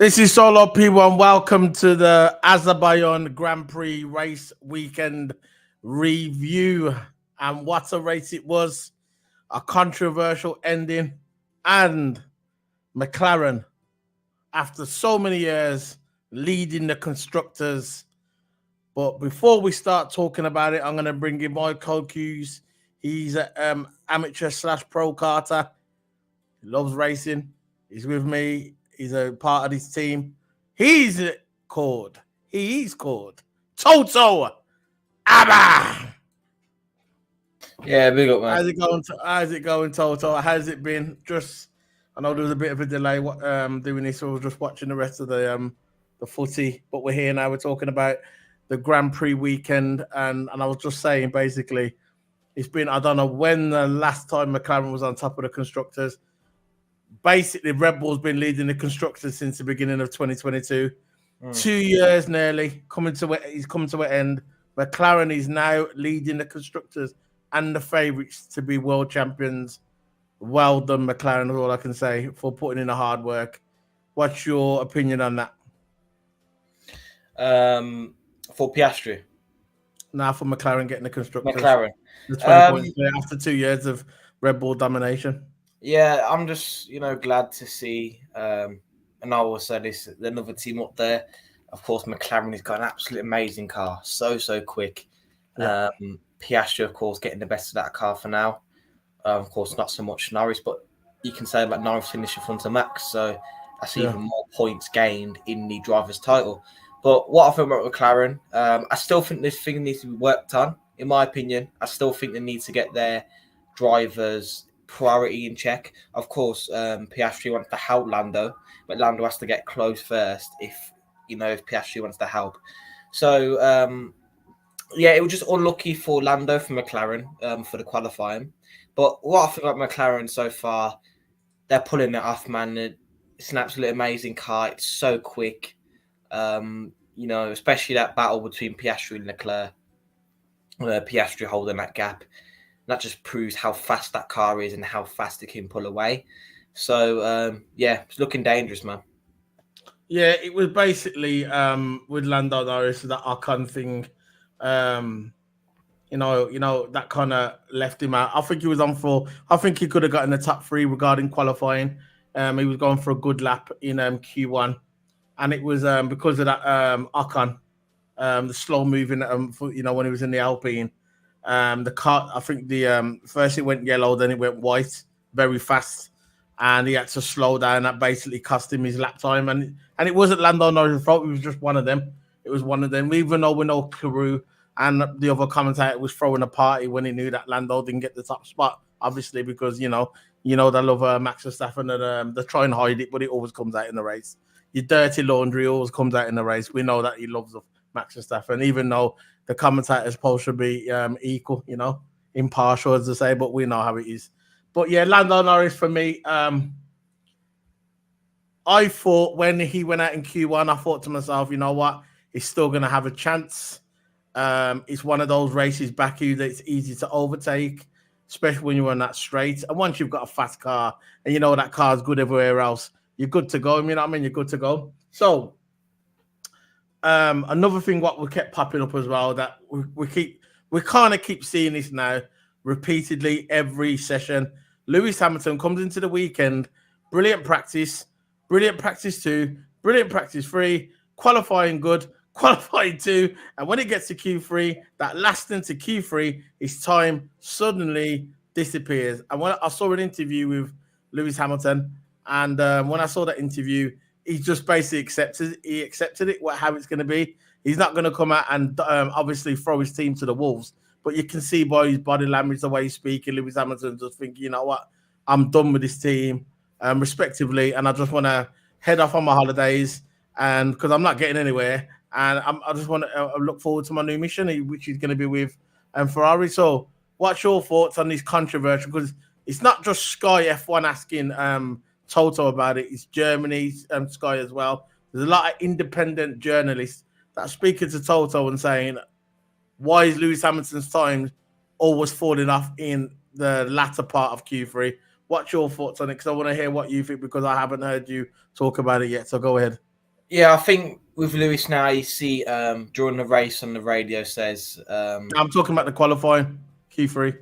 This is Solo people, and welcome to the Azerbaijan Grand Prix race weekend review. And what a race it was! A controversial ending, and McLaren, after so many years, leading the constructors. But before we start talking about it, I'm going to bring in my co-cues. He's an amateur slash pro karter. He loves racing. He's with me. He's a part of this team. He's called TOTO Abba. Yeah, big up, man. How's it going, Toto? How's it been? I know there was a bit of a delay doing this, so I was just watching the rest of the footy. But we're here now. We're talking about the Grand Prix weekend, and I was just saying, basically, it's been, I don't know when the last time McLaren was on top of the constructors. Basically, Red Bull's been leading the constructors since the beginning of 2022. 2 years nearly he's coming to an end. McLaren is now leading the constructors and the favourites to be world champions. Well done, McLaren, is all I can say, for putting in the hard work. What's your opinion on that? For Piastri. Now for McLaren getting the constructors. McLaren. The 20 points after 2 years of Red Bull domination. Yeah, I'm just, glad to see, and I will say this, another team up there. Of course, McLaren has got an absolutely amazing car. So quick. Yeah. Piastri, of course, getting the best of that car for now. Of course, not so much Norris, but you can say that Norris finished in front of Max, so that's even more points gained in the driver's title. But what I think about McLaren, I still think this thing needs to be worked on, in my opinion. I still think they need to get their drivers' priority in check. Of course, Piastri wants to help Lando, but Lando has to get close first if Piastri wants to help. So, it was just unlucky for Lando from McLaren for the qualifying. But what I think about McLaren so far, they're pulling it off, man. It's an absolutely amazing car. It's so quick. Especially that battle between Piastri and Leclerc. Piastri holding that gap. That just proves how fast that car is and how fast it can pull away. So, it's looking dangerous, man. Yeah, it was basically with Lando Norris, that Ocon thing. That kind of left him out. I think he was on for. I think he could have gotten the top three regarding qualifying. He was going for a good lap in Q1, and it was because of that Ocon, the slow moving. When he was in the Alpine, the car. I think the first it went yellow, then it went white very fast, and he had to slow down. That basically cost him his lap time, and it wasn't Lando Norris' fault. It was just one of them. It was one of them. Even though we know Carew and the other commentator was throwing a party when he knew that Lando didn't get the top spot, obviously, because they love Max Verstappen, and they try and hide it, but it always comes out in the race. Your dirty laundry always comes out in the race. We know that he loves Max Verstappen, even though the commentator's supposed to be equal, impartial, as they say, but we know how it is. But yeah, Lando Norris for me, I thought when he went out in Q1, I thought to myself, you know what, he's still going to have a chance. It's one of those races, Baku, that it's easy to overtake, especially when you're on that straight. And once you've got a fast car and that car is good everywhere else, you're good to go. You know what I mean? You're good to go. So another thing what we kept popping up as well, that we kind of keep seeing this now repeatedly every session. Lewis Hamilton comes into the weekend, brilliant practice 2, brilliant practice 3, qualifying good, qualifying 2, and when it gets to Q3, that last into Q3, his time suddenly disappears. And when I saw an interview with Lewis Hamilton, and when I saw that interview, he just basically accepted it, how it's going to be. He's not going to come out and obviously throw his team to the wolves, but you can see by his body language, the way he's speaking, Lewis Hamilton just thinking, you know what, I'm done with this team, respectively, and I just want to head off on my holidays, and because I'm not getting anywhere. And I just want to look forward to my new mission, which is going to be with Ferrari. So what's your thoughts on this controversy? Because it's not just Sky F1 asking Toto about it. It's Germany's Sky as well. There's a lot of independent journalists that are speaking to Toto and saying, why is Lewis Hamilton's time always falling off in the latter part of Q3? What's your thoughts on it? Because I want to hear what you think, because I haven't heard you talk about it yet. So go ahead. Yeah, I think with Lewis now, you see during the race on the radio says I'm talking about the qualifying Q3.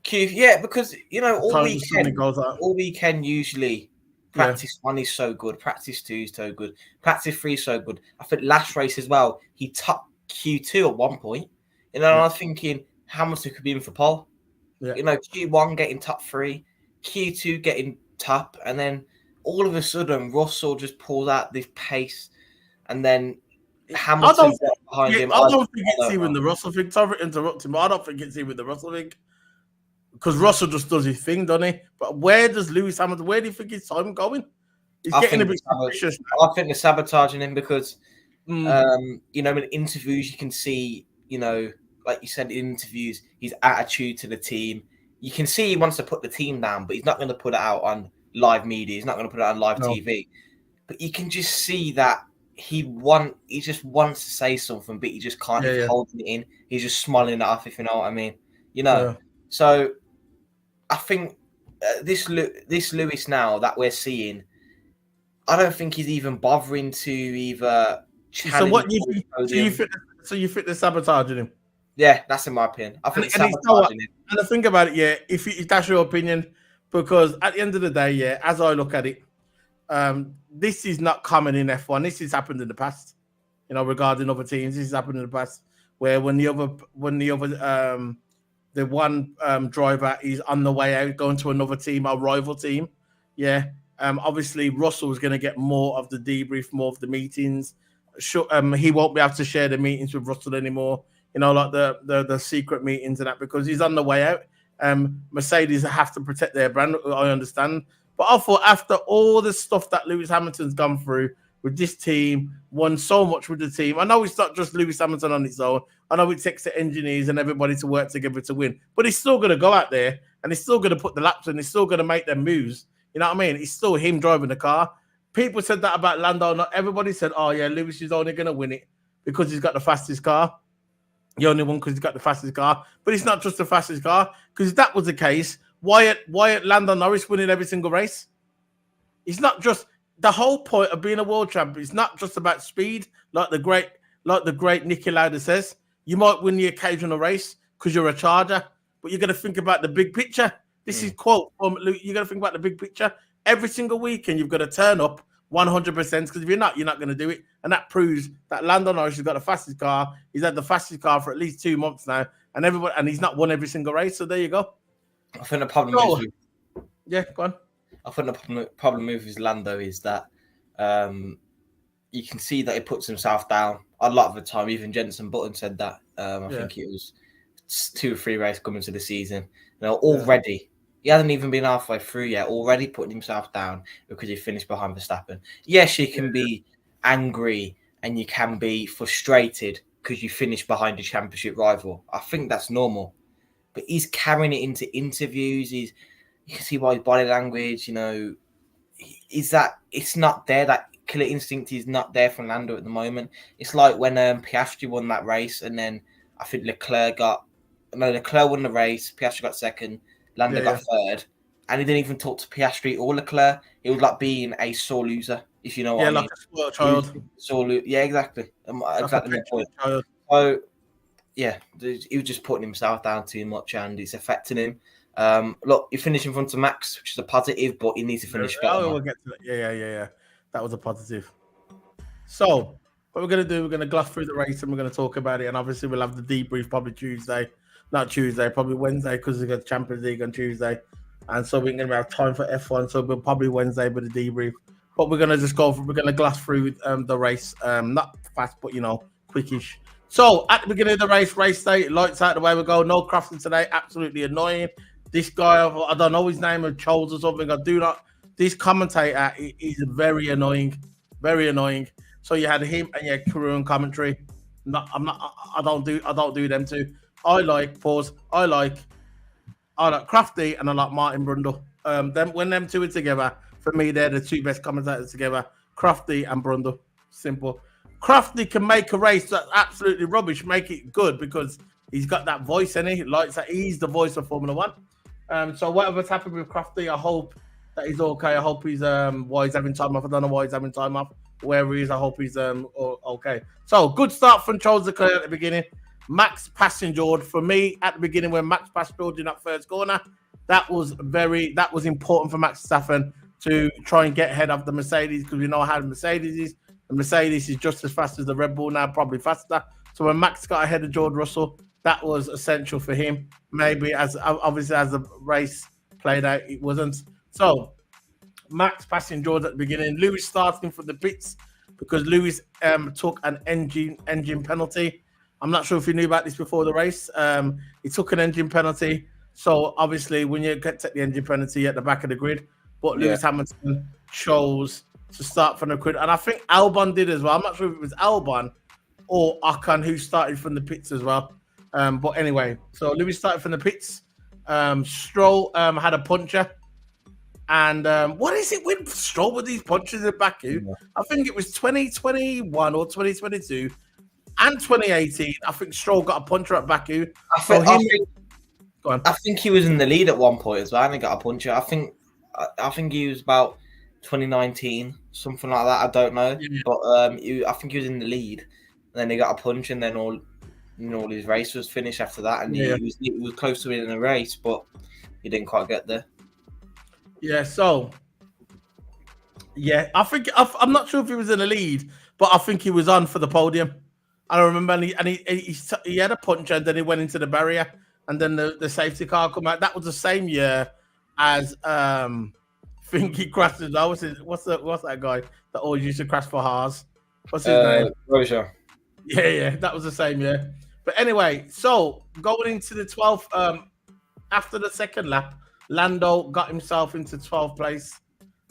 Yeah, because Time just suddenly goes out. all weekend usually Yeah, practice one is so good, practice two is so good, practice three is so good. I think last race as well, he topped Q2 at one point. And yeah, I was thinking how much it could be in for pole. yeah. Q1 getting top three, Q2 getting top, and then all of a sudden Russell just pulls out this pace, and then I Hamilton don't. behind Yeah, him. I I don't think it's don't even know. the Russell thing. Sorry for interrupting, but I don't think it's even the Russell thing because Russell just does his thing, doesn't he? But where does Lewis Hamilton? Where do you think his time going? He's I getting a think bit suspicious. I think they're sabotaging him because Mm, in interviews you can see, like you said in interviews, his attitude to the team. You can see he wants to put the team down, but he's not going to put it out on live media. He's not going to put it on live no. TV. But you can just see that he just wants to say something, but he just can't. Yeah, He's yeah, holding it in. He's just smiling it off, if you know what I mean. yeah. So I think this Lewis now that we're seeing, I don't think he's even bothering to either So challenge what you for the think? podium. So you think they're sabotaging him? Yeah, that's in my opinion. I think And it's it's so what? sabotaging him. And I think about it, yeah. If that's your opinion, because at the end of the day, yeah, as I look at it, this is not common in F1. This has happened in the past, regarding other teams. This has happened in the past where when the one driver is on the way out going to another team, a rival team, yeah. Obviously Russell's going to get more of the debrief, more of the meetings. He won't be able to share the meetings with Russell anymore. Like the secret meetings and that because he's on the way out. Mercedes have to protect their brand. I understand. But I thought after all the stuff that Lewis Hamilton's gone through with this team, won so much with the team. I know it's not just Lewis Hamilton on its own. I know it takes the engineers and everybody to work together to win. But he's still going to go out there and he's still going to put the laps in. He's still going to make them moves. You know what I mean? It's still him driving the car. People said that about Lando. Not everybody said, oh, yeah, Lewis is only going to win it because he's got the fastest car. The only one because he's got the fastest car. But it's not just the fastest car because if that was the case, why Lando Norris winning every single race? It's not just the whole point of being a world champion. It's not just about speed, like the great Niki Lauda says. You might win the occasional race because you're a charger, but you got to think about the big picture. This is quote from Luke. You got to think about the big picture. Every single weekend, you've got to turn up 100% because if you're not going to do it. And that proves that Lando Norris has got the fastest car. He's had the fastest car for at least 2 months now, and he's not won every single race. So there you go. I think the problem is go on. I think the problem with his Lando is that you can see that he puts himself down a lot of the time. Even Jenson Button said that. I think it was 2 or 3 races coming to the season. Already he hasn't even been halfway through yet. Already putting himself down because he finished behind Verstappen. Yes, you can be angry and you can be frustrated because you finished behind a championship rival. I think that's normal, but he's carrying it into interviews. You can see by his body language, is that it's not there. That killer instinct is not there from Lando at the moment. It's like when Piastri won that race, and then I think Leclerc won the race. Piastri got second, Lando got third, and he didn't even talk to Piastri or Leclerc. It was like being a sore loser, if you know what I mean. Like a spoiled child. Yeah, exactly. Exactly my point. Child. So, yeah, he was just putting himself down too much, and it's affecting him. Look, he finished in front of Max, which is a positive, but he needs to finish better. We'll get to that. Yeah. That was a positive. So, what we're going to do, we're going to gloss through the race and we're going to talk about it. And obviously, we'll have the debrief probably probably Wednesday because we've got Champions League on Tuesday. And so we're going to have time for F1. So we'll probably Wednesday with the debrief. But we're going to just we're going to gloss through the race. Not fast, but, quickish. So, at the beginning of the race day, lights out the way we go. No crafting today. Absolutely annoying. This guy, I don't know his name, Charles or something. This commentator is very annoying. Very annoying. So you had him and you had crew and commentary. I don't do them two. I like Crafty and I like Martin Brundle. When them two are together, for me, they're the 2 best commentators together. Crafty and Brundle. Simple. Crafty can make a race that's absolutely rubbish, make it good because he's got that voice and he likes that. He's the voice of Formula One. So whatever's happened with Crafty, I hope that he's okay. I hope he's why he's having time off. I don't know why he's having time off. where he is. I hope he's okay. So good start from Charles Leclerc at the beginning. Max passing George. For me, at the beginning when Max passed George in that first corner, that was important for Max Verstappen to try and get ahead of the Mercedes, because we know how the Mercedes is. The Mercedes is just as fast as the Red Bull now, probably faster. So when Max got ahead of George Russell, that was essential for him. Maybe obviously as the race played out, it wasn't. So Max passing George at the beginning. Lewis starting from the pits because Lewis took an engine penalty. I'm not sure if you knew about this before the race. He took an engine penalty. So obviously when you get to the engine penalty at the back of the grid, but Lewis Hamilton chose to start from the grid. And I think Albon did as well. I'm not sure if it was Albon or Ocon who started from the pits as well. But anyway, so Lewis started from the pits. Stroll had a puncher. And what is it with Stroll with these punches in Baku? Yeah. I think it was 2021 or 2022 and 2018. I think Stroll got a puncher at Baku. I think he was in the lead at one point as well, and he got a puncher. I think he was about 2019, something like that. I don't know, but I think he was in the lead, and then he got a punch, and then all his race was finished after that, and he was close to winning the race, but he didn't quite get there. Yeah, so I think I'm not sure if he was in the lead, but I think he was on for the podium. I remember, and he had a punch, and then he went into the barrier, and then the safety car come out. That was the same year as I think he crashed as well. What's that guy that always used to crash for Haas? What's his name? Roger. Yeah, that was the same year. But anyway, so going into the 12th, after the second lap, Lando got himself into 12th place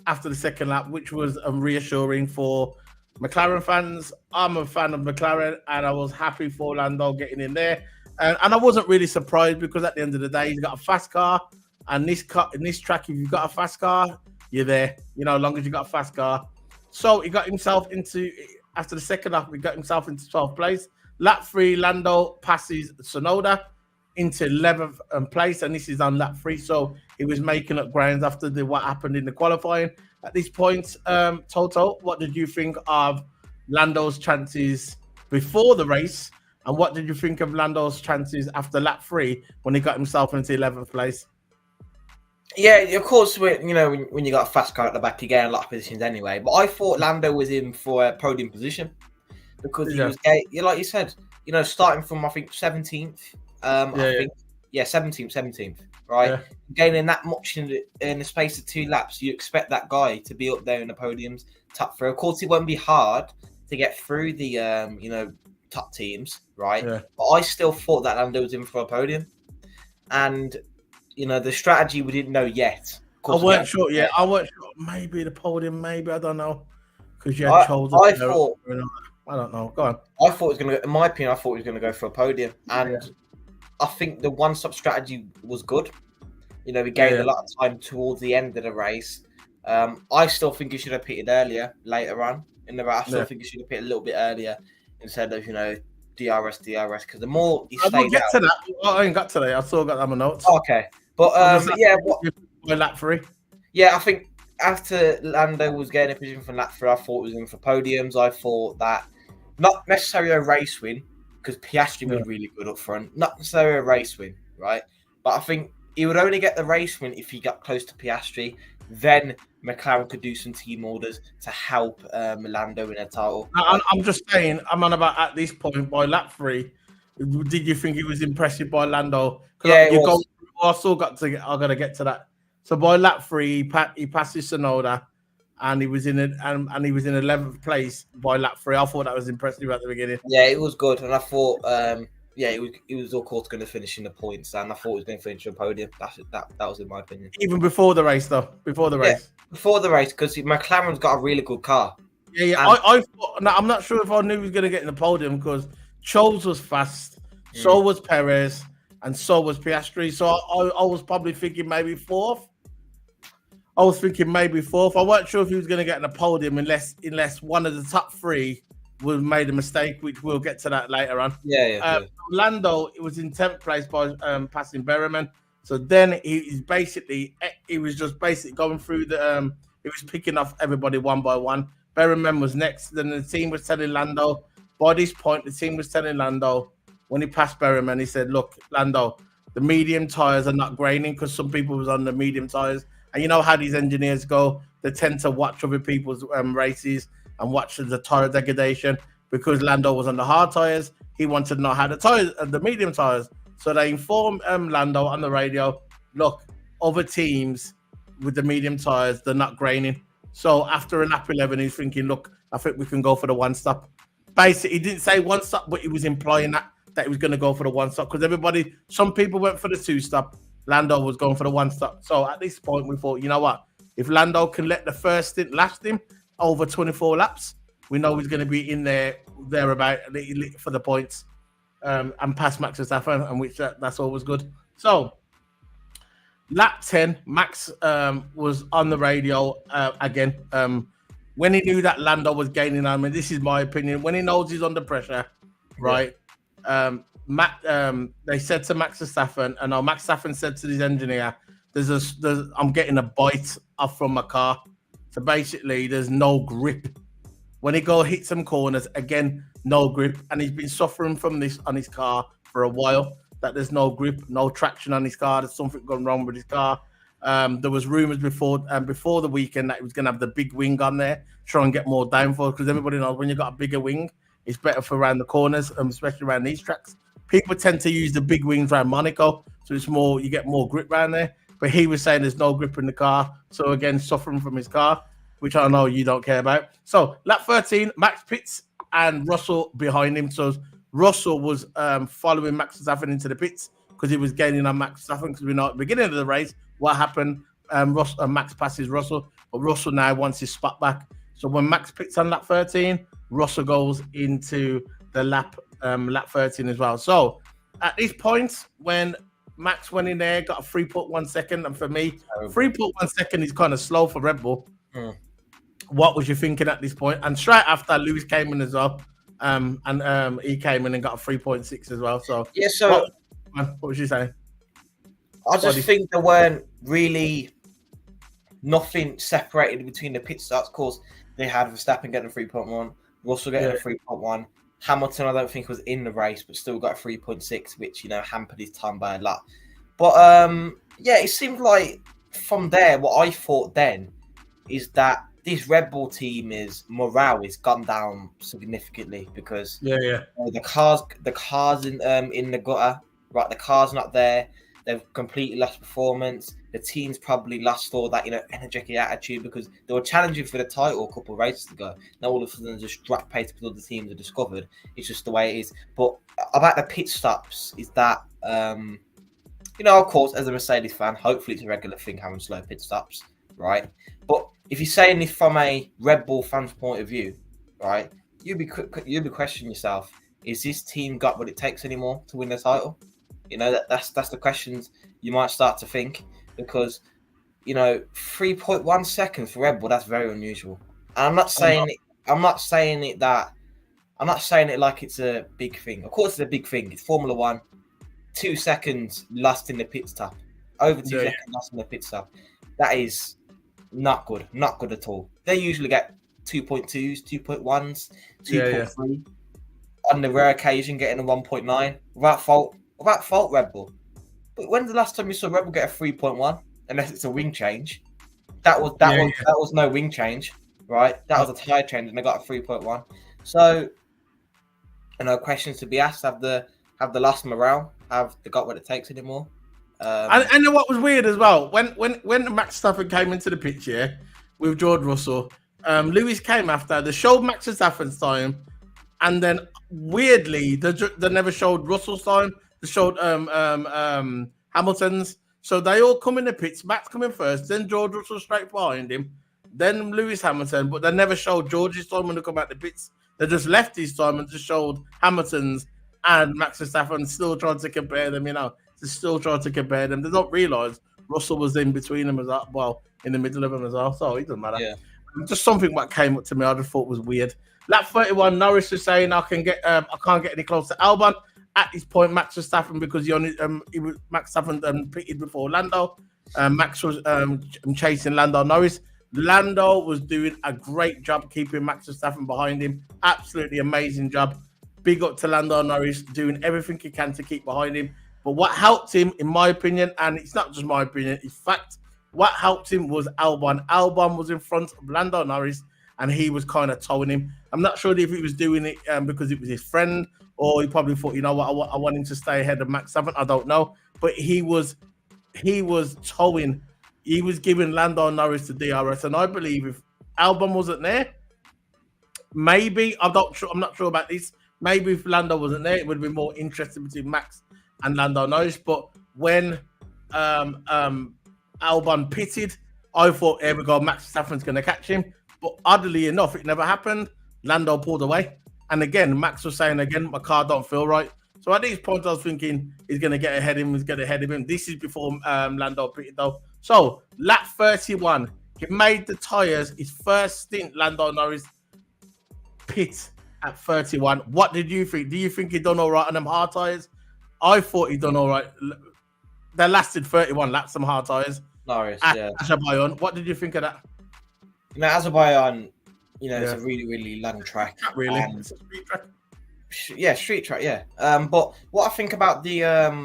after the second lap, which was reassuring for McLaren fans. I'm a fan of McLaren, and I was happy for Lando getting in there. And I wasn't really surprised, because at the end of the day, he's got a fast car. And in this track, if you've got a fast car, you're there. As long as you got a fast car. So he got himself after the second lap, he got himself into 12th place. Lap 3, Lando passes Tsunoda into 11th place, and this is on lap 3. So he was making up grounds after what happened in the qualifying. At this point, Toto, what did you think of Lando's chances before the race, and what did you think of Lando's chances after lap 3 when he got himself into 11th place? Yeah, of course, when you got a fast car at the back, you get a lot of positions anyway. But I thought Lando was in for a podium position because he was, like you said, starting from I think 17th. 17th, right? Yeah. Gaining that much in the space of 2 laps, you expect that guy to be up there in the podiums, top 3. Of course, it won't be hard to get through the top teams, right? Yeah. But I still thought that Lando was in for a podium, and the strategy we didn't know yet. I weren't sure. Yeah, I weren't sure. Maybe the podium. Maybe I don't know, because you had chosen. I don't know. Go on. I thought it was going to. In my opinion, I thought he was going to go for a podium, and I think the one-stop strategy was good. We gained a lot of time towards the end of the race. I still think he should have pitted later on in the race. I still think he should have pitted a little bit earlier instead of DRS, because the more he stayed out. To that. I ain't got to that. I still got that on my notes. Okay, but lap 3. Yeah, I think after Lando was getting a position from lap 3, I thought he was in for podiums. I thought that not necessarily a race win, because Piastri was really good up front. Not necessarily a race win, right? But I think he would only get the race win if he got close to Piastri. Then McLaren could do some team orders to help Lando in a title. I'm just saying, I'm on about at this point by lap 3. Did you think he was impressive by Lando? Yeah, I still got to. I got to get to that. So by lap 3, he passes Tsunoda, and he was in it, and he was in 11th place by lap 3. I thought that was impressive at the beginning. Yeah, it was good, and I thought, he was of course going to finish in the points, and I thought he was going to finish on the podium. That was in my opinion. Even before the race, though. Before the race, because McLaren's got a really good car. Yeah. I thought, I'm not sure if I knew he was going to get in the podium, because Charles was fast, so was Perez, and so was Piastri. So I was probably thinking maybe 4th. I weren't sure if he was going to get in the podium unless one of the top 3 would have made a mistake, which we'll get to that later on. Lando, it was in 10th place by passing Berryman. So then he was just basically going through he was picking off everybody one by one. Berryman was next. Then the team was telling Lando. By this point, the team was telling Lando when he passed Berryman, he said, "Look, Lando, the medium tires are not graining because some people was on the medium tires, and you know how these engineers go. They tend to watch other people's races and watch the tire degradation. Because Lando was on the hard tires, he wanted to know how the medium tires. So they informed Lando on the radio, look, other teams with the medium tires, they're not graining. So after a lap 11, he's thinking, look, I think we can go for the one stop. Basically, he didn't say one stop, but he was implying that he was going to go for the one stop because some people went for the two stop. Lando was going for the one stop. So at this point, we thought, you know what? If Lando can let the first stint last him over 24 laps, we know he's going to be in thereabout for the points and pass Max Verstappen, and which that's always good. So lap 10, Max was on the radio again. When he knew that Lando was gaining on him, this is my opinion, when he knows he's under pressure, right? They said to Max Verstappen, and Max Verstappen said to his engineer, I'm getting a bite off from my car. So basically, there's no grip. When he hit some corners, again, no grip. And he's been suffering from this on his car for a while, that there's no grip, no traction on his car. There's something gone wrong with his car. There was rumors before the weekend that he was going to have the big wing on there, try and get more downforce, because everybody knows when you've got a bigger wing, it's better for around the corners, especially around these tracks. People tend to use the big wings around Monaco, so it's more, you get more grip around there. But he was saying there's no grip in the car. So again, suffering from his car, which I know you don't care about. So lap 13, Max pits and Russell behind him. So Russell was following Max Verstappen into the pits because he was gaining on Max Verstappen, because we know at the beginning of the race what happened. Max passes Russell, but Russell now wants his spot back. So when Max pits on lap 13, Russell goes into the lap 13 as well. So at this point, when Max went in there, got a 3.1 second, and for me, 3.1 second is kind of slow for Red Bull. What was you thinking at this point? And straight after, Lewis came in as well, and he came in and got a 3.6 as well. So yeah, so what was you saying? I just think there weren't really nothing separated between the pit stops. Of course, they had Verstappen getting a 3.1, Russell getting a 3.1. Hamilton, I don't think, was in the race, but still got a 3.6, which, hampered his time by a lot. But, it seemed like from there, what I thought then is that this Red Bull team morale is gone down significantly because the cars in the gutter, right? The car's not there. They've completely lost performance. The team's probably lost all that, energetic attitude because they were challenging for the title a couple of races ago. Now all of a sudden just drop pace because other teams are discovered. It's just the way it is. But about the pit stops is that, of course, as a Mercedes fan, hopefully it's a regular thing having slow pit stops, right? But if you're saying this from a Red Bull fan's point of view, right, you'd be questioning yourself: is this team got what it takes anymore to win the title? That's the questions you might start to think, because 3.1 seconds for Red Bull, that's very unusual. And I'm not saying it like it's a big thing. Of course, it's a big thing. It's Formula One. 2 seconds lost in the pit stop. Over 2 seconds lost in the pit stop. That is not good. Not good at all. They usually get 2.2s, 2.1s, 2.3. On the rare occasion, getting a 1.9 without fault, Red Bull. But when's the last time you saw Red Bull get a 3.1? Unless it's a wing change. That was no wing change, right? That was a tire change, and they got a 3.1. So, questions to be asked: have the lost morale? Have they got what it takes anymore? And what was weird as well, when Max Verstappen came into the picture with George Russell, Lewis came after. They showed Max Verstappen's time, and then weirdly, they never showed Russell's time. They showed Hamilton's. So they all come in the pits. Max coming first, then George Russell straight behind him, then Lewis Hamilton. But they never showed George's time when they come out the pits. They just left his time and just showed Hamilton's and Max Verstappen. Still trying to compare them, They still trying to compare them. They don't realise Russell was in between them in the middle of them as well. So it doesn't matter. Yeah. Just something that came up to me, I just thought was weird. Lap 31, Norris was saying I can't get any closer to Albon. At this point, Max Verstappen, because Max Verstappen pitted before Lando. Max was chasing Lando Norris. Lando was doing a great job keeping Max Verstappen behind him. Absolutely amazing job. Big up to Lando Norris, doing everything he can to keep behind him. But what helped him, in my opinion, and it's not just my opinion, in fact, what helped him was Albon. Albon was in front of Lando Norris, and he was kind of towing him. I'm not sure if he was doing it because it was his friend, or he probably thought, you know what, I want him to stay ahead of Max Verstappen. I don't know. But he was towing. He was giving Lando Norris the DRS, and I believe if Albon wasn't there, maybe I'm not sure about this. Maybe if Lando wasn't there, it would be more interesting between Max and Lando Norris. But when Albon pitted, I thought, here we go, Max Verstappen's going to catch him. But oddly enough, it never happened. Lando pulled away, and again, Max was saying again, my car don't feel right. So at these points, I was thinking he's going to get ahead of him. He's going to ahead of him. This is before Lando pitted though. So lap 31, he made the tyres. His first stint, Lando Norris pit at 31. What did you think? Do you think he done all right on them hard tyres? I thought he done all right. They lasted 31 laps, some hard tyres. Norris, yeah. Azerbaijan. What did you think of that? You know, Azerbaijan, it's a really, really long track. Not really. It's a street track. Yeah, street track, yeah. But what I think about the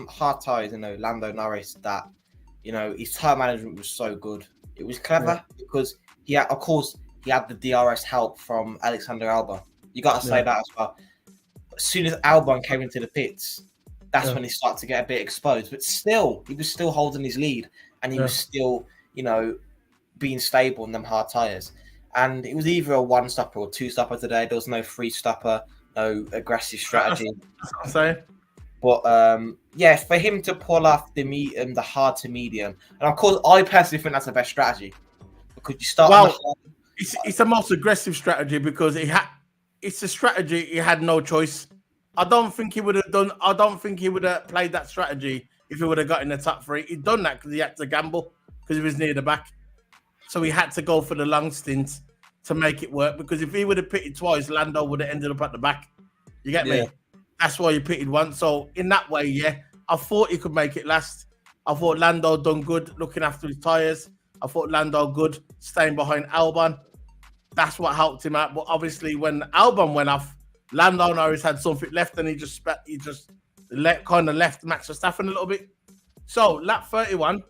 hard tyres, Lando Norris, that, his tyre management was so good. It was clever because he had the DRS help from Alexander Albon. You got to say that as well. As soon as Albon came into the pits, that's when he started to get a bit exposed. But still, he was still holding his lead, and he was still, being stable in them hard tyres. And it was either a one-stopper or two-stopper today. There was no three-stopper, no aggressive strategy. That's what I'm saying. But, for him to pull off the hard to medium, and of course, I personally think that's the best strategy. Because you start on the hard. It's the most aggressive strategy because it's a strategy he had no choice. I don't think he would have played that strategy if he would have got in the top three. He'd done that because he had to gamble because he was near the back. So he had to go for the long stint to make it work, because if he would have pitted twice, Lando would have ended up at the back. You get me? That's why he pitted once. So in that way, I thought he could make it last. I thought Lando done good looking after his tyres. I thought Lando good staying behind Albon. That's what helped him out. But obviously, when Albon went off, Lando Norris had something left, and he just kind of left Max Verstappen a little bit. So lap 31,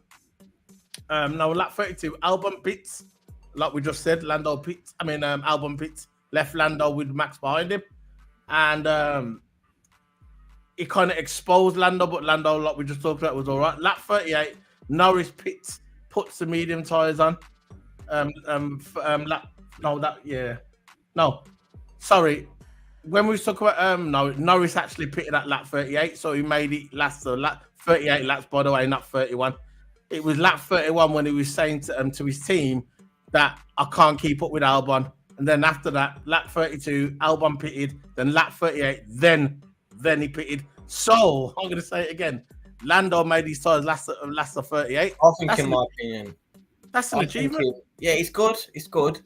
lap 32, Albon pits, like we just said. Albon pits, left Lando with Max behind him, and he kind of exposed Lando, but Lando, like we just talked about, was all right. Lap 38, Norris pits, puts the medium tyres on. Sorry. When we talk about Norris actually pitted at lap 38, so he made it last. So lap 38 laps, by the way, not 31. It was lap 31 when he was saying to his team that I can't keep up with Albon, and then after that, lap 32, Albon pitted. Then lap 38, then he pitted. So I'm going to say it again. Lando made his tyres last of 38. I think, in my opinion, that's an achievement. It's good. It's good.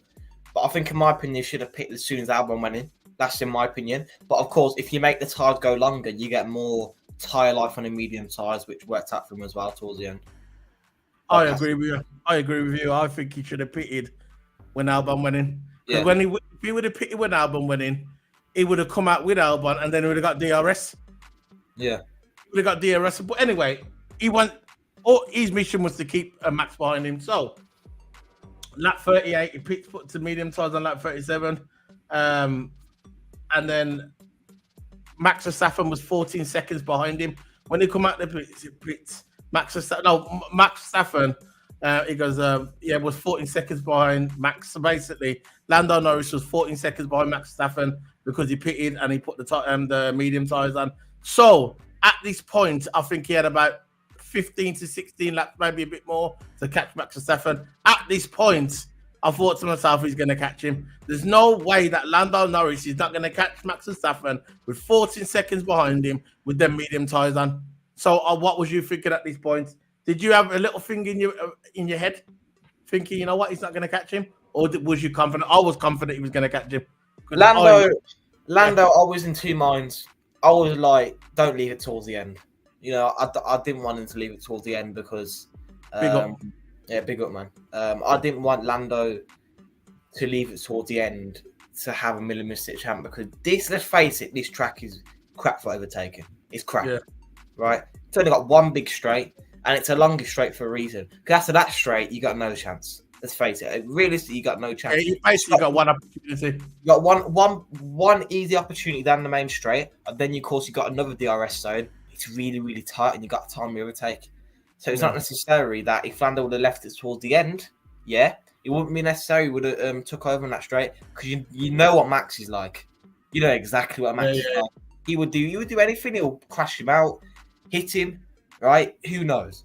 But I think, in my opinion, he should have pitted as soon as Albon went in. That's in my opinion. But of course, if you make the tyres go longer, you get more tyre life on the medium tyres, which worked out for him as well towards the end. I agree with you. I think he should have pitted when Albon went in. Yeah. If he would have pitted when Albon went in, he would have come out with Albon, and then he would have got DRS. Yeah. He would have got DRS. But anyway, his mission was to keep Max behind him. So lap 38, he put to medium tyres on lap 37. And then Max Verstappen was 14 seconds behind him. When he come out the pits, Max Verstappen, he goes, was 14 seconds behind Max. So basically, Lando Norris was 14 seconds behind Max Verstappen because he pitted and he put the medium tyres on. So at this point, I think he had about 15 to 16 laps, maybe a bit more, to catch Max Verstappen. At this point, I thought to myself, he's going to catch him. There's no way that Lando Norris is not going to catch Max Verstappen with 14 seconds behind him with them medium tyres on. So what was you thinking at this point? Did you have a little thing in your head thinking, you know what, he's not going to catch him? Or was you confident? I was confident he was going to catch him. Lando, I was in two minds. I was like, don't leave it towards the end. I didn't want him to leave it towards the end because Yeah, big up, man. I didn't want Lando to leave it towards the end to have a millimeter champ because this, let's face it, this track is crap for overtaking. It's crap, Yeah. right? It's only got one big straight, and it's a longest straight for a reason. Because after that straight, you got no chance. Let's face it. Realistically, you got no chance. Yeah, you basically got one opportunity. You got one easy opportunity down the main straight, and then of course you got another DRS zone. It's really, really tight, and you got time to overtake. So it's not necessary that if Lando would have left it towards the end, yeah, it wouldn't be necessary. Would have took over on that straight because you know what Max is like. You know exactly what Max is like. He would do anything. He'll crash him out, hit him, right? Who knows?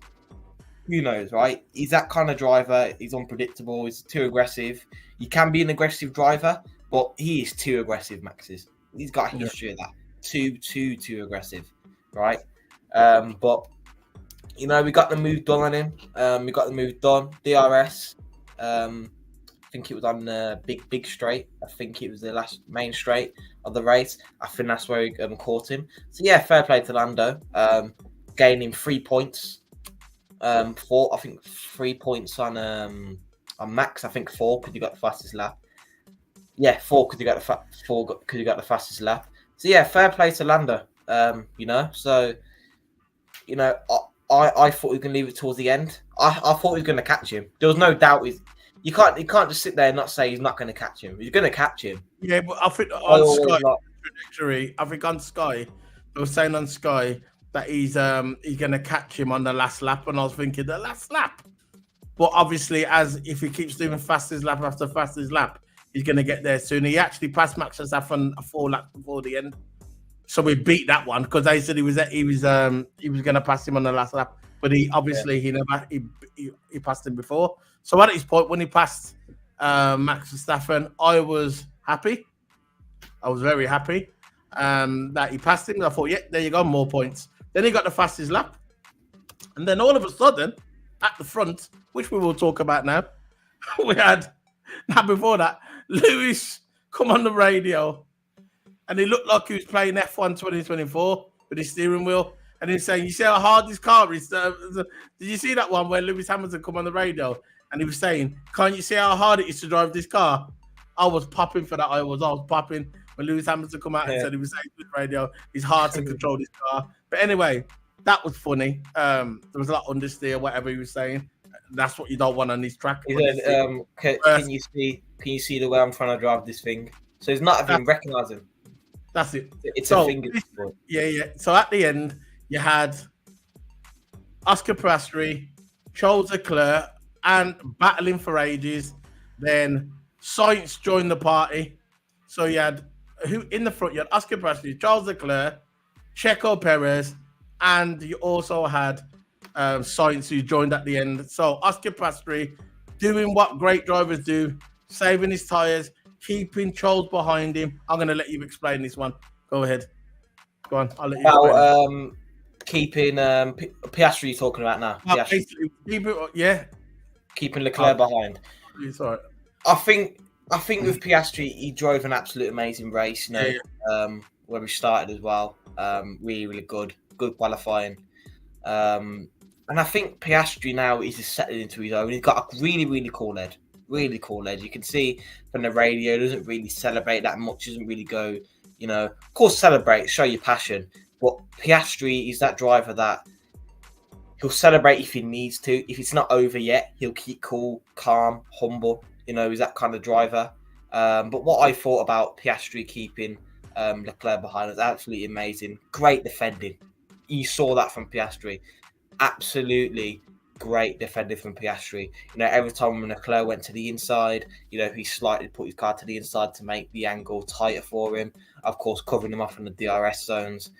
Who knows, right? He's that kind of driver. He's unpredictable. He's too aggressive. You can be an aggressive driver, but he is too aggressive, Max is. He's got a history of that. Too aggressive, right? But you know, we got the move done on him. We got the move done. DRS. I think it was on the big straight. I think it was the last main straight of the race. I think that's where he caught him. So yeah, fair play to Lando. Gaining 3 points. 4, I think 3 points on Max. I think 4 because you got the fastest lap. Yeah, 4 because you got the fastest lap. So yeah, fair play to Lando. You know, so you know, I thought he was going to leave it towards the end. I thought he was going to catch him. There was no doubt. You can't just sit there and not say he's not going to catch him. He's going to catch him. Yeah, but I think on Sky trajectory, I think on Sky, they were saying on Sky that he's going to catch him on the last lap, and I was thinking the last lap. But obviously, as if he keeps doing fastest lap after fastest lap, he's going to get there soon. He actually passed Max Verstappen 4 laps before the end. So we beat that one because they said he was going to pass him on the last lap, but he passed him before. So at his point when he passed Max Verstappen, I was happy. I was very happy that he passed him. I thought, yeah, there you go, more points. Then he got the fastest lap, and then all of a sudden, at the front, which we will talk about now, we had before that Lewis come on the radio. And he looked like he was playing F1 2024 with his steering wheel. And he's saying, you see how hard this car is? Did you see that one where Lewis Hamilton come on the radio? And he was saying, can't you see how hard it is to drive this car? I was popping for that. I was popping when Lewis Hamilton come out and said he was saying to the radio, it's hard to control this car. But anyway, that was funny. There was a lot of understeer, whatever he was saying. That's what you don't want on this track. He said, can you see the way I'm trying to drive this thing? So it's not even recognizing. That's it. It's a finger. Yeah. So at the end, you had Oscar Piastri, Charles Leclerc, and battling for ages. Then Sainz joined the party. So you had who in the front? You had Oscar Piastri, Charles Leclerc, Checo Perez, and you also had Sainz who joined at the end. So Oscar Piastri doing what great drivers do, saving his tires, keeping Charles behind him. I'm going to let you explain this one. Go ahead. Go on. I'll let you keeping Piastri you're talking about now. Keeping Leclerc behind. Sorry. I think with Piastri, he drove an absolute amazing race. You know, where we started as well. Really good qualifying. And I think Piastri now is just settling into his own. He's got a really cool head. Really cool edge. You can see from the radio, doesn't really celebrate that much, doesn't really go, you know, of course celebrate, show your passion. But Piastri is that driver that he'll celebrate if he needs to. If it's not over yet, he'll keep cool, calm, humble. You know, he's that kind of driver. But what I thought about Piastri keeping Leclerc behind was absolutely amazing. Great defending. You saw that from Piastri. Absolutely great defending from Piastri. You know, every time Leclerc went to the inside, you know, he slightly put his car to the inside to make the angle tighter for him. Of course, covering him off in the DRS zones.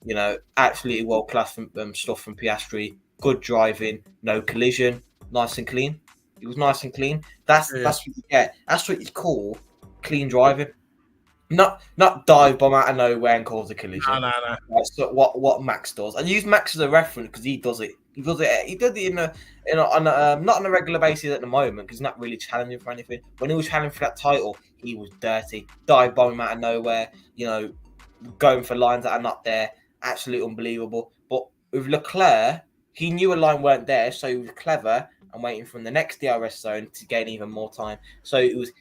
You know, absolutely world-class stuff from Piastri. Good driving, no collision, nice and clean. It was nice and clean. That's what you get. That's what you call clean driving. Not dive bomb out of nowhere and cause a collision. No. Right, so what Max does, and use Max as a reference because he does it. He does it on not on a regular basis at the moment because he's not really challenging for anything. When he was challenging for that title, he was dirty, dive bombing out of nowhere. You know, going for lines that are not there. Absolutely unbelievable. But with Leclerc, he knew a line weren't there, so he was clever and waiting from the next DRS zone to gain even more time. So it was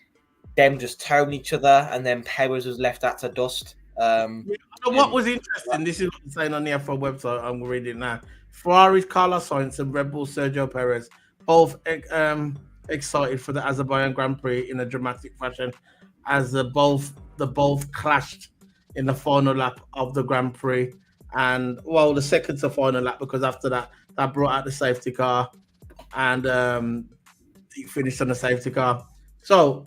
them just tearing each other, and then Perez was left out to dust. And what was interesting, this is what I'm saying on the F1 website, I'm reading it now. Ferrari's Carlos Sainz and Red Bull's Sergio Perez both excited for the Azerbaijan Grand Prix in a dramatic fashion, as the both clashed in the final lap of the Grand Prix, and well, the second to final lap, because after that brought out the safety car, and he finished on the safety car. So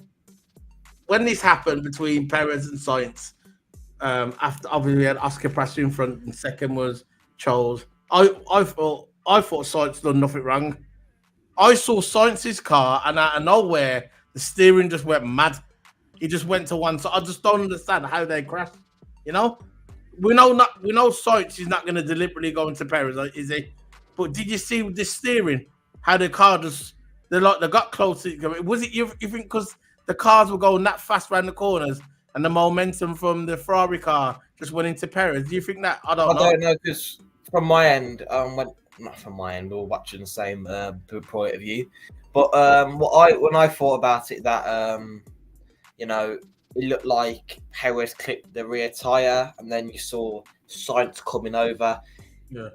when this happened between Perez and Sainz, after obviously we had Oscar Piastri in front, and second was Charles. I thought Sainz done nothing wrong. I saw Sainz's car, and out of nowhere, the steering just went mad. He just went to one side. I just don't understand how they crashed. You know, we know Sainz is not going to deliberately go into Perez, is he? But did you see the steering? How the car just they got close. Was it you think because the cars were going that fast around the corners, and the momentum from the Ferrari car just went into Perez? Do you think that? I don't know, because from my end, not from my end, we're watching the same point of view. But when I thought about it, that it looked like Perez clipped the rear tire, and then you saw Sainz coming over. Yeah,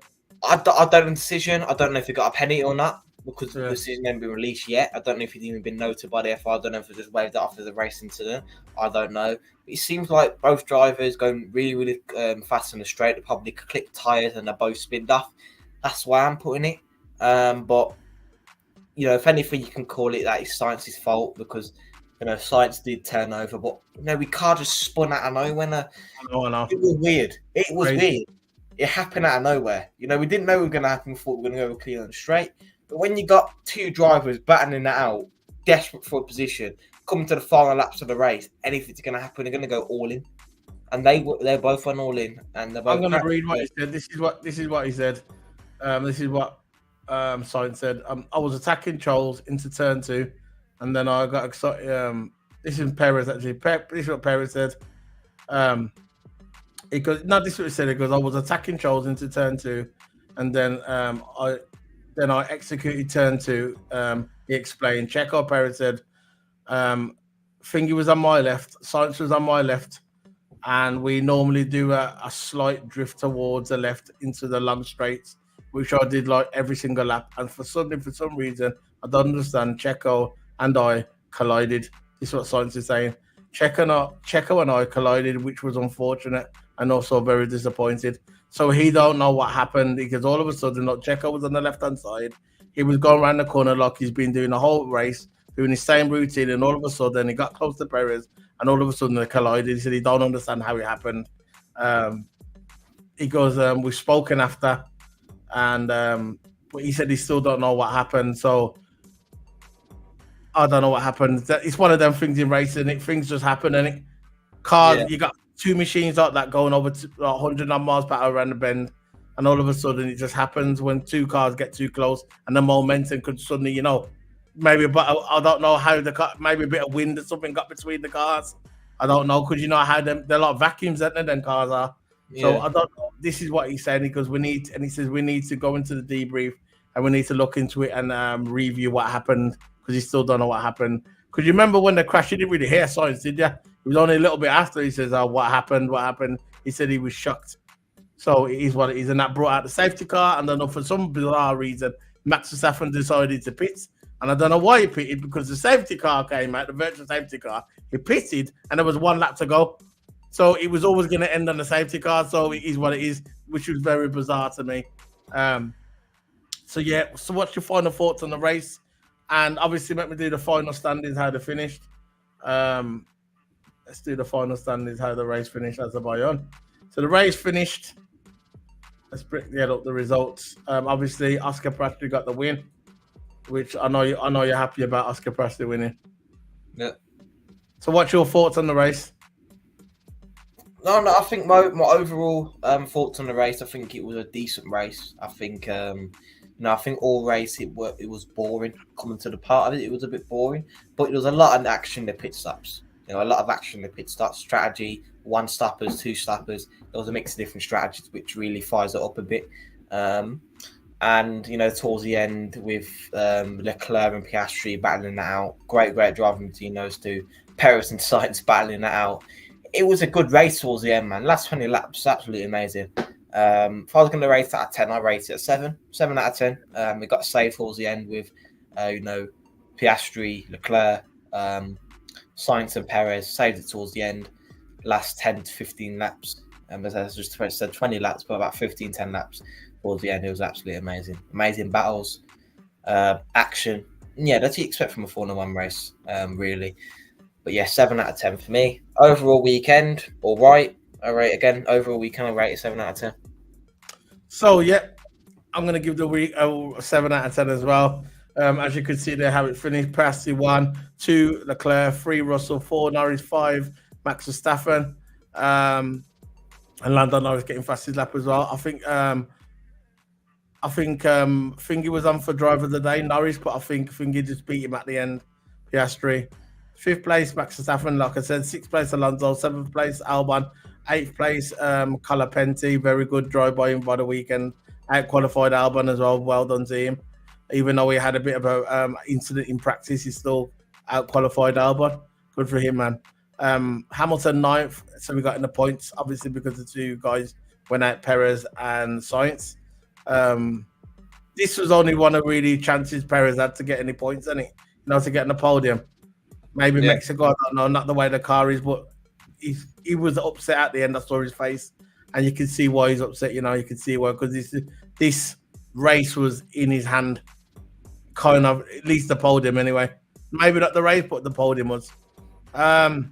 I don't know the decision. I don't know if he got a penalty or not, because the decision hasn't been released yet. I don't know if it's even been noted by the FI. I don't know if they just waved it off as a race incident. I don't know. But it seems like both drivers going really, really fast on the straight. They probably clipped tyres and they're both spinned off. That's why I'm putting it. But, if anything, you can call it that it's Sainz's fault, because, Sainz did turn over. But, we can't just spun out of nowhere. I know. It was weird. It was weird. It happened out of nowhere. We didn't know it was going to happen. We thought we were going to go clean and straight. But when you got two drivers battling that out, desperate for a position, coming to the final laps of the race, anything's going to happen. They're going to go all in, and they're both on all in. And they're both. I'm going to read what he said. This is what he said. This is what Sainz said. I was attacking Charles into turn 2, and then I got excited. This is Perez actually. This is what Perez said. He goes, no, this is what he said. He goes, I was attacking Charles into turn 2, and then I executed turn 2. He explained. Checo Perez said, Fingy was on my left, Sainz was on my left, and we normally do a slight drift towards the left into the long straights, which I did like every single lap. And for some reason, I don't understand, Checo and I collided. This is what Sainz is saying. Checo and I collided, which was unfortunate and also very disappointed. So he don't know what happened, because all of a sudden, Checo was on the left-hand side. He was going around the corner like he's been doing the whole race, doing the same routine, and all of a sudden, he got close to Perez, and all of a sudden, they collided. He said he don't understand how it happened. He goes, we've spoken after, and but he said he still don't know what happened. So I don't know what happened. It's one of them things in racing. Things just happen, and cars, you got two machines like that going over 100 miles per hour around the bend, and all of a sudden it just happens when two cars get too close, and the momentum could suddenly, maybe. But I don't know how maybe a bit of wind or something got between the cars. I don't know, because how they're like vacuums, aren't they? Them cars are. Yeah. So I don't know. This is what he's saying, because he says we need to go into the debrief, and we need to look into it and review what happened, because he still don't know what happened. Because you remember when the crash, you didn't really hear Sainz, did you? It was only a little bit after he says, "Oh, what happened? What happened?" He said he was shocked. So it is what it is, and that brought out the safety car. And then for some bizarre reason, Max Verstappen decided to pit, and I don't know why he pitted, because the safety car came out, the virtual safety car. He pitted, and there was one lap to go, so it was always going to end on the safety car. So it is what it is, which was very bizarre to me. So what's your final thoughts on the race? And obviously, let me do the final standings, how they finished. Let's do the final standings, how the race finished, Azerbaijan. So the race finished. Let's get up the results. Obviously, Oscar Piastri got the win, which I know you're happy about Oscar Piastri winning. Yeah. So what's your thoughts on the race? No, I think my overall thoughts on the race, I think it was a decent race. I think I think all race it was boring. Coming to the part of it, it was a bit boring, but there was a lot of action in the pit stops. A lot of action in the pit stop strategy, one stoppers, two stoppers. There was a mix of different strategies, which really fires it up a bit. And towards the end with Leclerc and Piastri battling that out, great driving between those two, Perez and Sainz battling that out. It was a good race towards the end, man. Last 20 laps, absolutely amazing. If I was going to rate it out of 10, I'd rate it at 7 out of 10. It got saved towards the end with Piastri, Leclerc, Sainz and Perez saved it towards the end. Last 10 to 15 laps, as I just said, 20 laps, but about 10 laps towards the end. It was absolutely amazing battles, action. Yeah, that's what you expect from a Formula 1 race, really. But yeah, 7 out of 10 for me. Overall weekend, all right. Overall weekend, I'll rate it 7 out of 10. So yeah, I'm gonna give the week a 7 out of 10 as well. As you can see, they have it finished. Piastri 1, 2 Leclerc, 3 Russell, 4 Norris, 5 Max Verstappen, and Lando Norris getting fastest lap as well. I think Thingy was on for driver of the day, Norris, but I think Thingy just beat him at the end. Piastri. 5th place, Max Verstappen, like I said. 6th place, Alonso. 7th place, Albon. 8th place, Colapenti. Very good drive by him by the weekend. Out-qualified Albon as well. Well done to him. Even though he had a bit of a incident in practice, he still out-qualified Albon. Good for him, man. Hamilton 9th, so we got in the points, obviously, because the two guys went out, Perez and Sainz. This was only one of really chances Perez had to get any points, isn't it? To get in the podium. Maybe Mexico, I don't know, not the way the car is, but he was upset at the end. I saw his face, and you can see why he's upset. You can see why, because this race was in his hand, kind of, at least the podium anyway. Maybe not the race, but the podium was. So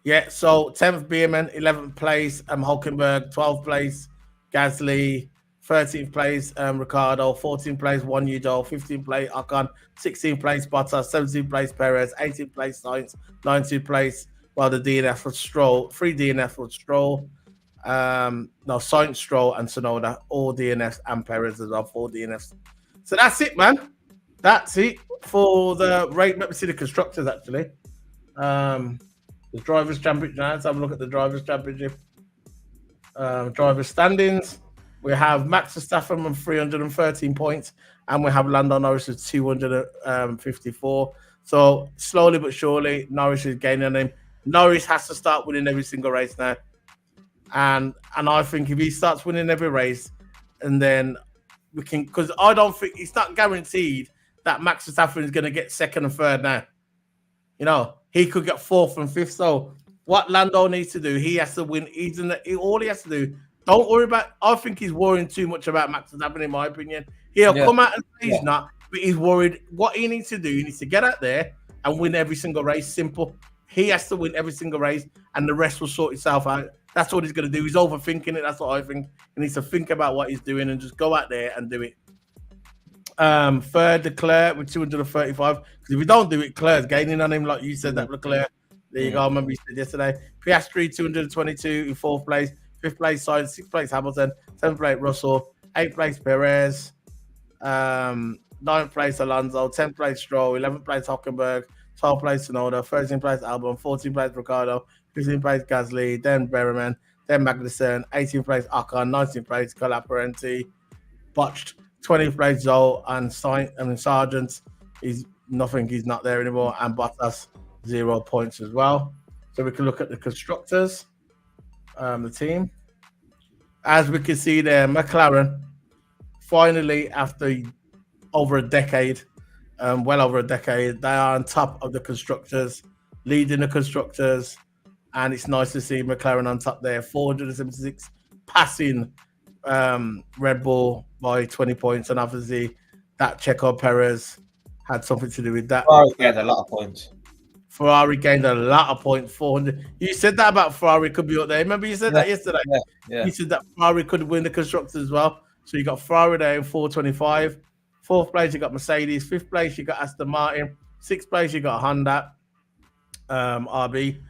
10th Bierman, 11th place, Hulkenberg, 12th place, Gasly, 13th place, Ricardo, 14th place, Juan Yudo, 15th place, Ocon, 16th place, Bottas, 17th place, Perez, 18th place, Sainz, 19th place, the DNF for Stroll, 3 DNF for Stroll, Sainz, Stroll, and Tsunoda, all DNFs, and Perez as well, 4 DNFs. So that's it, man. That's it for the race. Let me see the constructors, actually. The Drivers' Championship. Now, let's have a look at the Drivers' Championship. Drivers' standings. We have Max Verstappen with 313 points, and we have Lando Norris with 254. So slowly but surely, Norris is gaining on him. Norris has to start winning every single race now, and I think if he starts winning every race, and then we can, because I don't think it's not guaranteed that Max Verstappen is going to get 2nd and 3rd now. He could get 4th and 5th. So what Lando needs to do, he has to win. All he has to do. Don't worry about. I think he's worrying too much about Max Verstappen, in my opinion. He'll come out and say he's not, but he's worried. What he needs to do, he needs to get out there and win every single race. Simple. He has to win every single race, and the rest will sort itself out. That's what he's going to do. He's overthinking it. That's what I think. He needs to think about what he's doing and just go out there and do it. 3rd, Leclerc with 235. Because if we don't do it, Leclerc's gaining on him, like you said, that Leclerc. There you go. I remember you said yesterday. Piastri 222 in 4th place. 5th place, Sainz. 6th place, Hamilton. 7th place, Russell. 8th place, Perez. 9th place, Alonso. 10th place, Stroll. 11th place, Hulkenberg. 12th place, Tsunoda. 13th place, Albon. 14th place, Ricardo. 15th place, Gasly. Then Berryman. Then Magnussen. 18th place, Ocon. 19th place, Colapenti. Botched. 20th place, Zhou. And Sargent. He's nothing. He's not there anymore. And Bottas, 0 points as well. So we can look at the constructors. The team, as we can see there, McLaren finally, after over a decade, well over a decade, they are on top of the constructors, leading the constructors, and it's nice to see McLaren on top there, 476, passing Red Bull by 20 points, and obviously that Checo Perez had something to do with that. Oh, he had a lot of points. Ferrari gained a lot of points, 400. You said that about Ferrari could be up there. Remember you said that yesterday? Yeah. You said that Ferrari could win the constructors as well. So you got Ferrari there in 425. 4th place, you got Mercedes. 5th place, you got Aston Martin. 6th place, you got Honda, RB,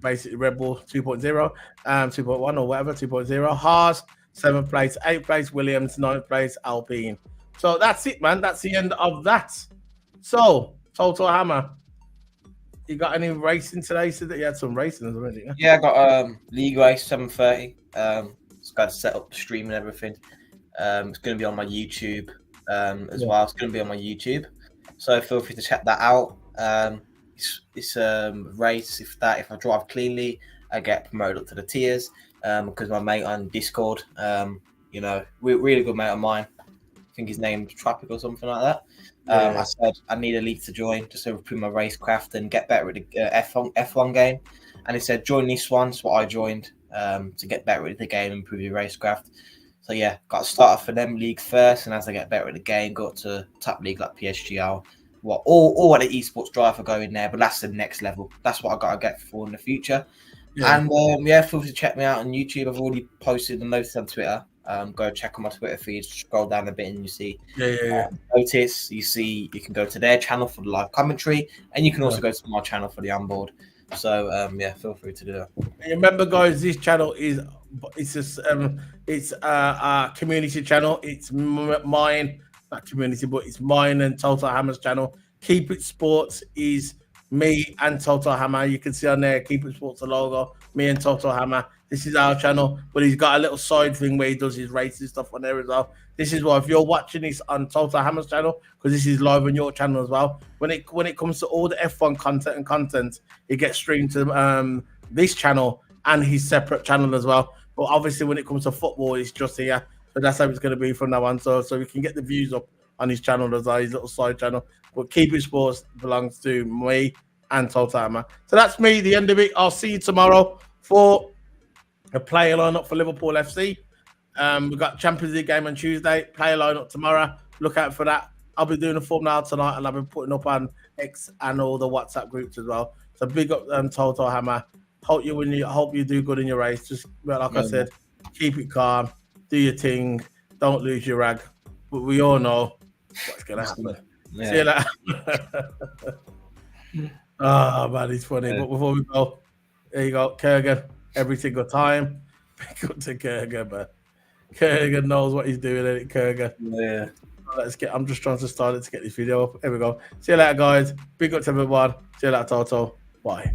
basically Red Bull 2.0, 2.1 or whatever, 2.0. Haas, 7th place. 8th place, Williams. 9th place, Alpine. So that's it, man. That's the end of that. So, Toto Hammer. You got any racing today? So that you had some racing already. Yeah, I got league race 7:30. Just got to set up the stream and everything. It's going to be on my YouTube as well. It's going to be on my YouTube, so feel free to check that out. It's race. If I drive cleanly, I get promoted up to the tiers. Because my mate on Discord, really good mate of mine. I think his name's Traffic or something like that. I said I need a league to join just to improve my racecraft and get better at the F1 game. And he said join this one. So I joined to get better at the game and improve your racecraft. So yeah, got to start off for them league first, and as I get better at the game, got to top league like PSGL. All the esports drive for going there, but that's the next level. That's what I got to get for in the future. Yeah. And feel free to check me out on YouTube. I've already posted a notice on Twitter. Go check on my Twitter feed, scroll down a bit and you see notice. You can go to their channel for the live commentary, and you can also go to my channel for the onboard. So feel free to do that. And remember, guys, this channel is a community channel. It's mine, not community, but it's mine and TOTO Hammer's channel. Keep It Sports is me and TOTO Hammer. You can see on there, Keep It Sports, the logo, me and TOTO Hammer. This is our channel, but he's got a little side thing where he does his racing stuff on there as well. This is why if you're watching this on TOTO Hammer's channel, because this is live on your channel as well, when it comes to all the F1 content, it gets streamed to this channel and his separate channel as well. But obviously when it comes to football, it's just here. So that's how it's going to be from now on. So we can get the views up on his channel as well, his little side channel. But Keep It Sports belongs to me and TOTO Hammer. So that's me, the end of it. I'll see you tomorrow for a player lineup for Liverpool FC. We've got Champions League game on Tuesday. Player lineup tomorrow. Look out for that. I'll be doing a thumbnail tonight, and I'll be putting up on X and all the WhatsApp groups as well. So big up TOTO Hammer. Hope you do good in your race. Just like I said, keep it calm, do your thing, don't lose your rag. But we all know what's gonna happen. Yeah. See you later. Oh man, it's funny. Yeah. But before we go, there you go, Kurgan. Every single time, pick up to Kurgan, man. Kurgan knows what he's doing, isn't it, Kurgan? Yeah. I'm just trying to start it to get this video up. Here we go. See you later, guys. Big up to everyone. See you later, TOTO. Bye.